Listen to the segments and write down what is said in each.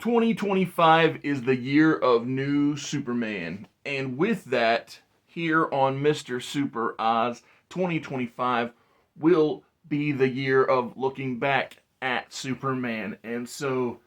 2025 is the year of new Superman. And with that, here on Mr. Super Oz, 2025 will be the year of looking back at Superman. And so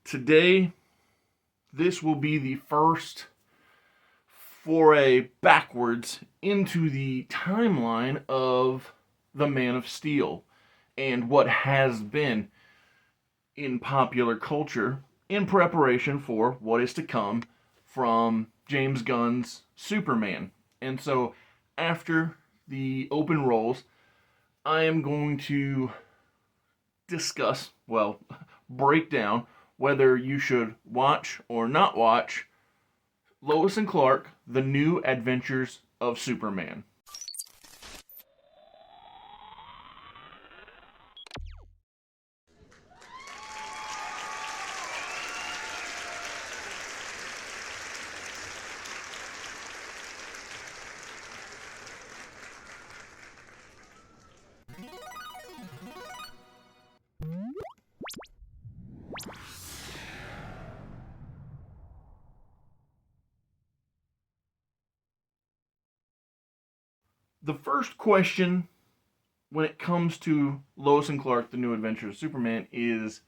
today, this will be the first foray backwards into the timeline of the Man of Steel and what has been in popular culture in preparation for what is to come from James Gunn's Superman. And so, after the open rolls, I am going to discuss, well, break down whether you should watch or not watch Lois and Clark, The New Adventures of Superman. The first question when it comes to Lois and Clark, The New Adventures of Superman is,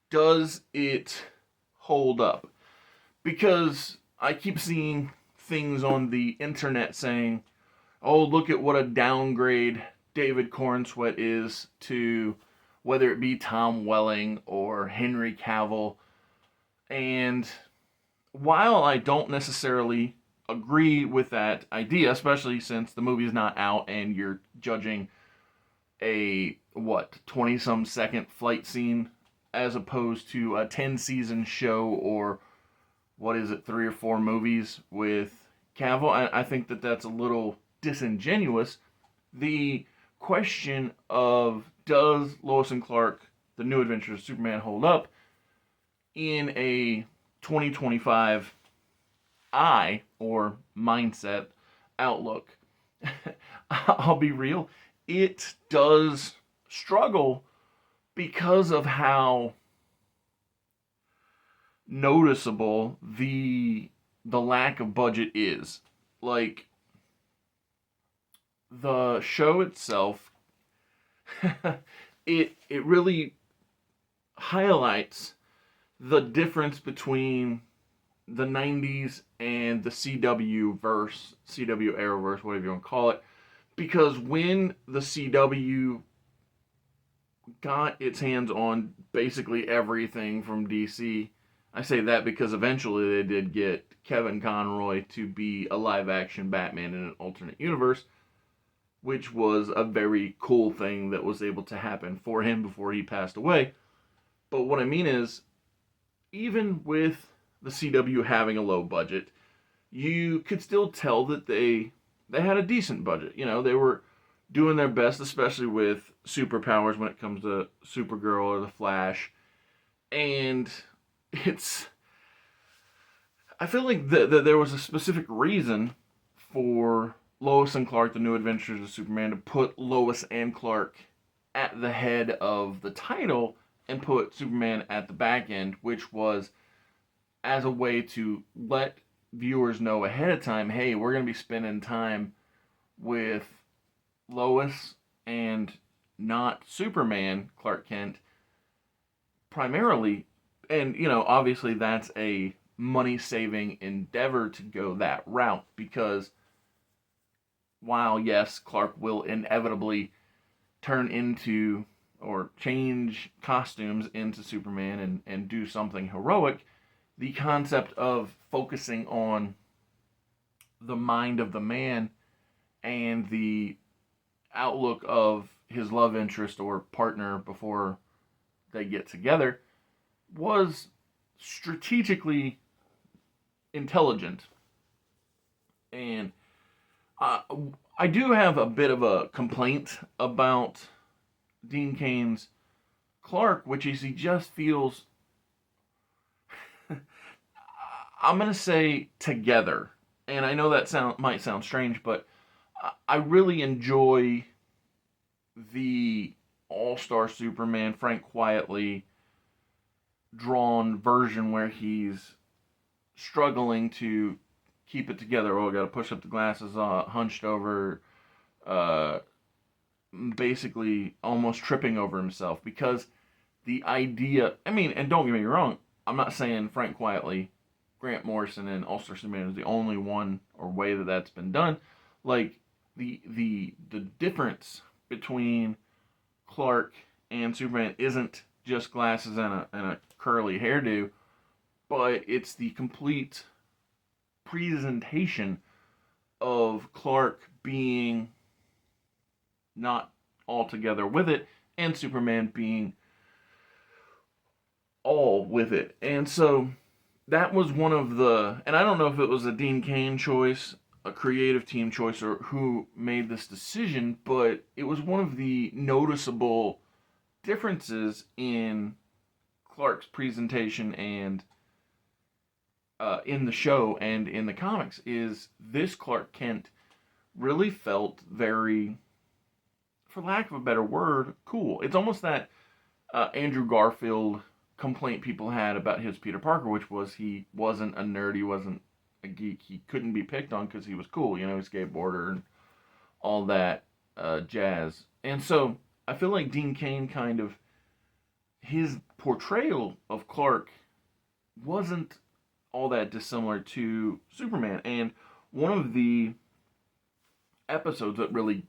does it hold up? Because I keep seeing things on the internet saying, oh, look at what a downgrade David Cornsweet is to whether it be Tom Welling or Henry Cavill. And while I don't necessarily agree with that idea, especially since the movie is not out and you're judging a 20 some second flight scene as opposed to a 10 season show or what is it, 3 or 4 movies with Cavill. I think that that's a little disingenuous. The question of does Lois and Clark, The New Adventures of Superman, hold up in a 2025 eye or mindset outlook? I'll be real, it does struggle because of how noticeable the lack of budget is. Like, the show itself, it really highlights the difference between the 90s and the CW verse, CW Arrowverse, whatever you want to call it. Because when the CW got its hands on basically everything from DC, I say that because eventually they did get Kevin Conroy to be a live action Batman in an alternate universe, which was a very cool thing that was able to happen for him before he passed away. But what I mean is, even with the CW having a low budget, you could still tell that they had a decent budget. You know, they were doing their best, especially with superpowers when it comes to Supergirl or the Flash. And I feel like there was a specific reason for Lois and Clark, The New Adventures of Superman, to put Lois and Clark at the head of the title and put Superman at the back end, which was as a way to let viewers know ahead of time, hey, we're going to be spending time with Lois and not Superman, Clark Kent, primarily. And, you know, obviously that's a money-saving endeavor to go that route because while, yes, Clark will inevitably turn into or change costumes into Superman and do something heroic, the concept of focusing on the mind of the man and the outlook of his love interest or partner before they get together was strategically intelligent. And I do have a bit of a complaint about Dean Kane's Clark, which is he just feels, I'm going to say, together. And I know that might sound strange, but I really enjoy the All-Star Superman, Frank Quietly, drawn version where he's struggling to keep it together. Oh, got to push up the glasses, hunched over, uh, basically almost tripping over himself because the idea. I mean, and don't get me wrong, I'm not saying Frank Quietly, Grant Morrison, and All Star Superman is the only one or way that that's been done. Like the difference between Clark and Superman isn't just glasses and a curly hairdo, but it's the complete presentation of Clark being not altogether with it and Superman being all with it. And so that was one of the, and I don't know if it was a Dean Kane choice, a creative team choice, or who made this decision, but it was one of the noticeable differences in Clark's presentation and in the show and in the comics is this Clark Kent really felt very, for lack of a better word, cool. It's almost that Andrew Garfield complaint people had about his Peter Parker, which was he wasn't a nerd, he wasn't a geek, he couldn't be picked on because he was cool, you know, he skateboarder and all that jazz. And so I feel like Dean Kane kind of, his portrayal of Clark wasn't all that dissimilar to Superman. And one of the episodes that really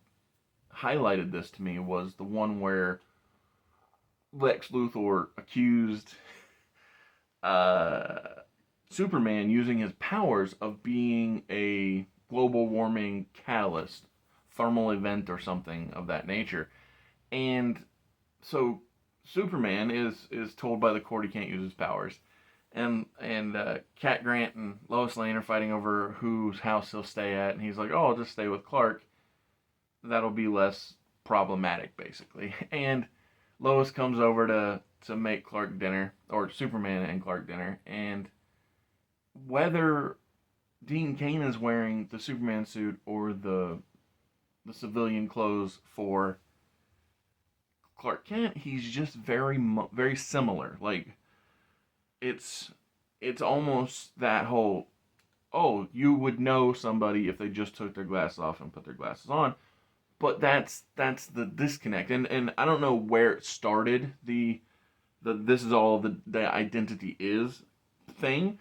highlighted this to me was the one where Lex Luthor accused Superman using his powers of being a global warming catalyst, thermal event or something of that nature. And so Superman is told by the court he can't use his powers. And Cat Grant and Lois Lane are fighting over whose house he'll stay at, and he's like, "Oh, I'll just stay with Clark. That'll be less problematic, basically." And Lois comes over to make Clark dinner, or Superman and Clark dinner, and whether Dean Kane is wearing the Superman suit or the civilian clothes for Clark Kent, he's just very similar. Like it's almost that whole, oh, you would know somebody if they just took their glasses off and put their glasses on. But that's the disconnect. And I don't know where it started, the this is all the identity is thing,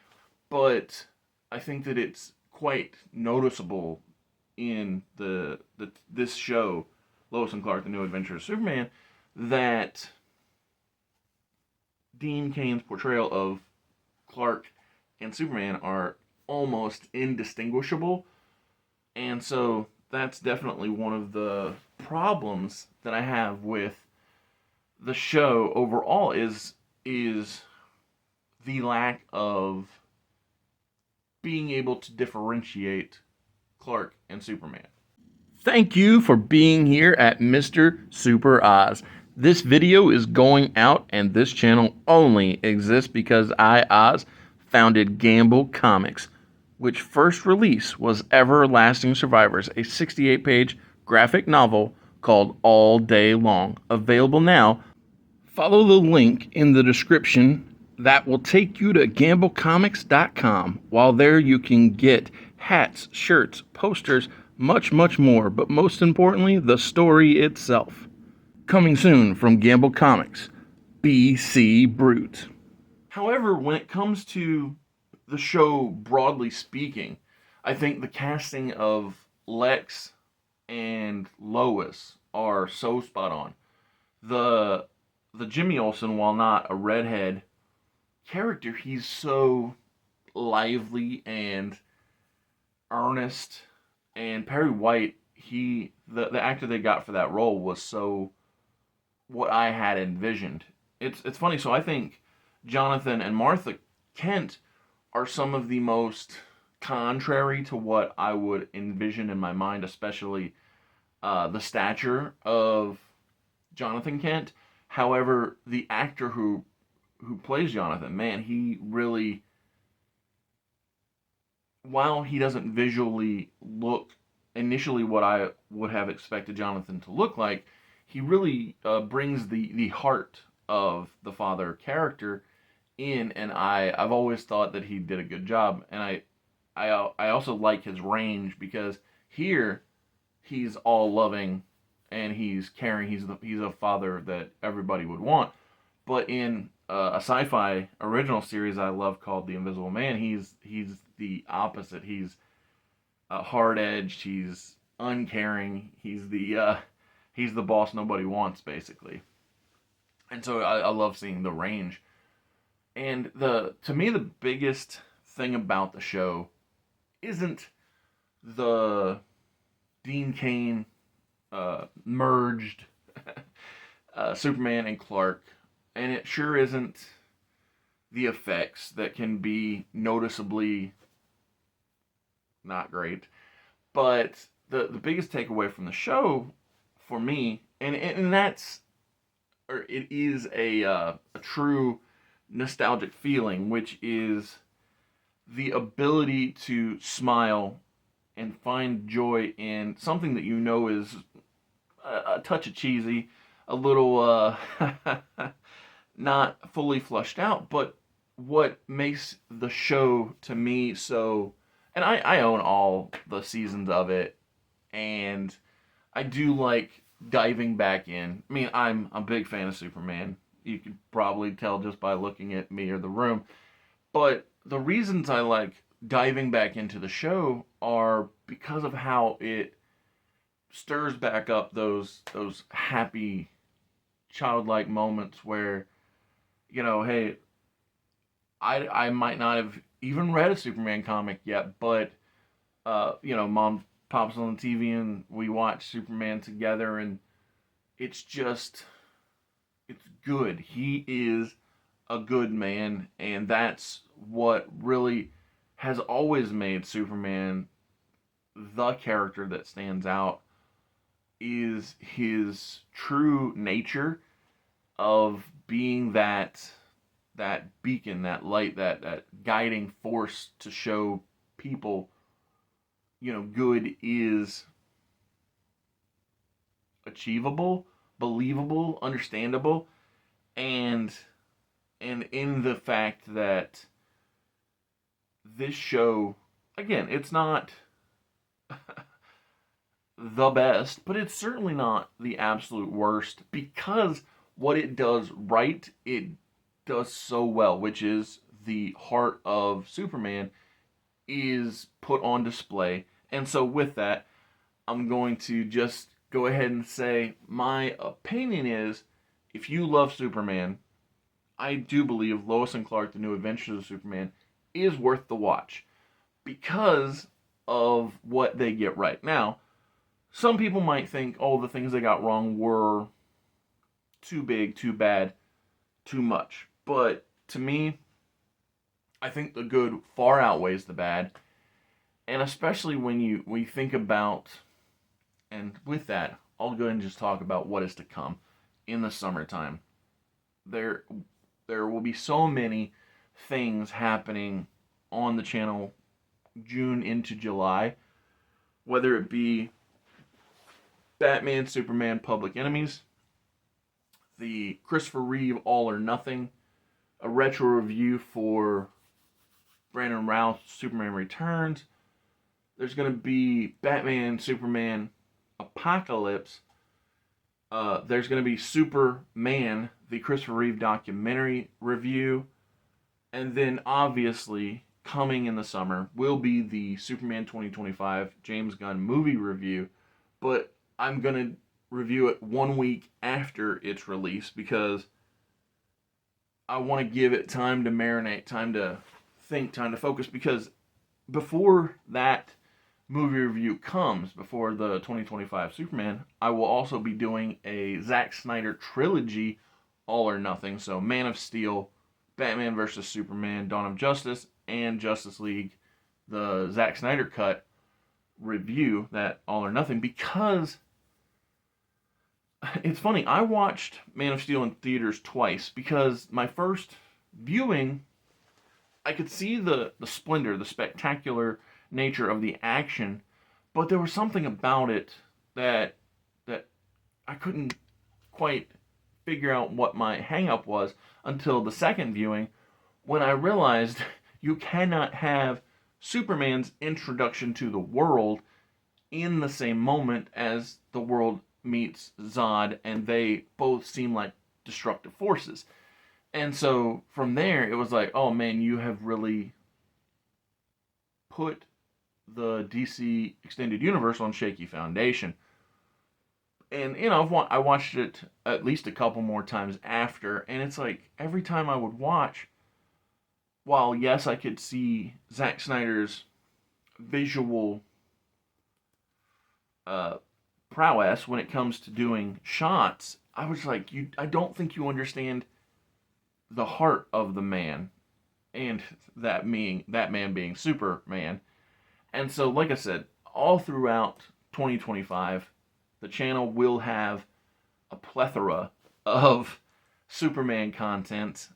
but I think that it's quite noticeable in this show, Lois and Clark: The New Adventures of Superman, that Dean Kane's portrayal of Clark and Superman are almost indistinguishable. And so that's definitely one of the problems that I have with the show overall is the lack of being able to differentiate Clark and Superman. Thank you for being here at Mr. Super Oz. This video is going out, and this channel only exists because I, Oz, founded Gamble Comics, which first release was Everlasting Survivors, a 68-page graphic novel called All Day Long. Available now. Follow the link in the description that will take you to gamblecomics.com. While there, you can get hats, shirts, posters, much, much more, but most importantly, the story itself. Coming soon from Gamble Comics, BC Brute. However, when it comes to the show broadly speaking, I think the casting of Lex and Lois are so spot on. The Jimmy Olsen, while not a redhead character, he's so lively and earnest. And Perry White, the actor they got for that role was so what I had envisioned. It's funny. So I think Jonathan and Martha Kent are some of the most contrary to what I would envision in my mind, especially the stature of Jonathan Kent. However, the actor who plays Jonathan, man, he really, while he doesn't visually look initially what I would have expected Jonathan to look like, he really brings the heart of the father character in, and I've always thought that he did a good job, and I also like his range because here he's all loving and he's caring. He's a father that everybody would want. But in a sci-fi original series I love called The Invisible Man, he's the opposite. He's hard-edged. He's uncaring. He's the boss nobody wants, basically. And so I love seeing the range. And the to me the biggest thing about the show isn't the Dean Kane merged Superman and Clark, and it sure isn't the effects that can be noticeably not great. But the biggest takeaway from the show for me, and that's or it is a true nostalgic feeling, which is the ability to smile and find joy in something that you know is a touch of cheesy, a little not fully flushed out, but what makes the show to me so. And I own all the seasons of it, and I do like diving back in. I mean, I'm a big fan of Superman. You could probably tell just by looking at me or the room. But the reasons I like diving back into the show are because of how it stirs back up those happy childlike moments where, hey, I might not have even read a Superman comic yet, but mom pops on the TV and we watch Superman together, and it's just it's good. He is a good man, and that's what really has always made Superman the character that stands out, is his true nature of being that beacon, that light, that guiding force to show people, good is achievable, believable, understandable, and in the fact that this show, again, it's not the best, but it's certainly not the absolute worst, because what it does right, it does so well, which is the heart of Superman is put on display. And so with that, I'm going to just go ahead and say my opinion is, if you love Superman, I do believe Lois and Clark, The New Adventures of Superman, is worth the watch because of what they get right. Now, some people might think, oh, the things they got wrong were too big, too bad, too much. But to me, I think the good far outweighs the bad. And especially when you think about, and with that, I'll go ahead and just talk about what is to come in the summertime. There will be so many things happening on the channel June into July, whether it be Batman, Superman, Public Enemies, the Christopher Reeve All or Nothing, a retro review for Brandon Routh's Superman Returns. There's going to be Batman, Superman, Apocalypse. There's going to be Superman, the Christopher Reeve documentary review. And then, obviously, coming in the summer will be the Superman 2025 James Gunn movie review. But I'm going to review it 1 week after its release because I want to give it time to marinate, time to think, time to focus. Because before that movie review comes, before the 2025 Superman, I will also be doing a Zack Snyder trilogy, All or Nothing. So Man of Steel, Batman vs. Superman, Dawn of Justice, and Justice League, the Zack Snyder cut review, that All or Nothing, because it's funny, I watched Man of Steel in theaters twice because my first viewing, I could see the splendor, the spectacular nature of the action, but there was something about it that I couldn't quite figure out what my hang up was until the second viewing, when I realized you cannot have Superman's introduction to the world in the same moment as the world meets Zod, and they both seem like destructive forces. And so from there, it was like, oh man, you have really put the DC Extended Universe on shaky foundation. And I watched it at least a couple more times after, and it's like every time I would watch, while yes, I could see Zack Snyder's visual uh, prowess when it comes to doing shots, I was like, I don't think you understand the heart of the man, and that man being Superman. And so, like I said, all throughout 2025, the channel will have a plethora of Superman content,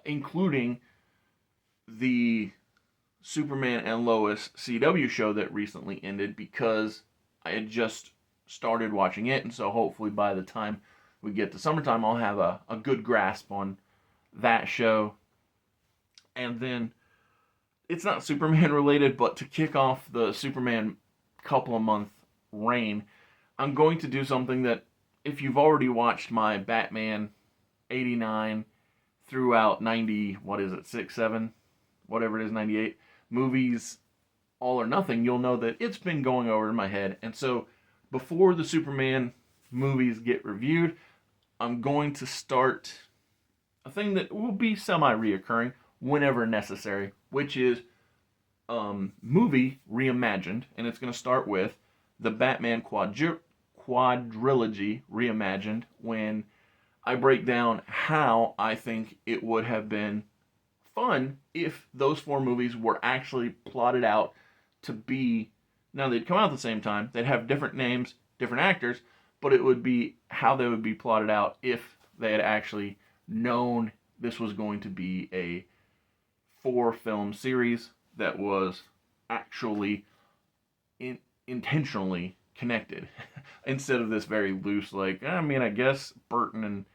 including the Superman and Lois CW show that recently ended, because I had just started watching it, and so hopefully by the time we get to summertime, I'll have a good grasp on that show. And then it's not Superman related, but to kick off the Superman couple of month reign, I'm going to do something that, if you've already watched my Batman 89 throughout 90, what is it, 6, 7, whatever it is, 98 movies, all or nothing, you'll know that it's been going over in my head. And so before the Superman movies get reviewed, I'm going to start a thing that will be semi-reoccurring whenever necessary, which is movie reimagined, and it's going to start with the Batman quadrilogy reimagined, when I break down how I think it would have been fun if those four movies were actually plotted out to be. Now, they'd come out at the same time, they'd have different names, different actors, but it would be how they would be plotted out if they had actually known this was going to be a 4-film series that was actually intentionally connected instead of this very loose, like, I mean, I guess Burton and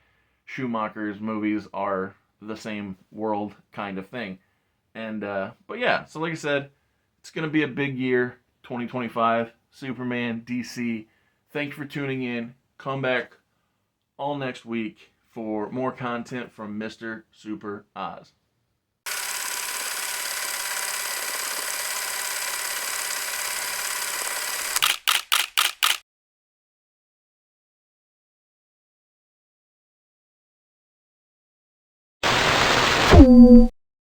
Schumacher's movies are the same world kind of thing. And but yeah, so like I said, it's gonna be a big year, 2025. Superman, DC. Thank you for tuning in. Come back all next week for more content from Mr. Super Oz.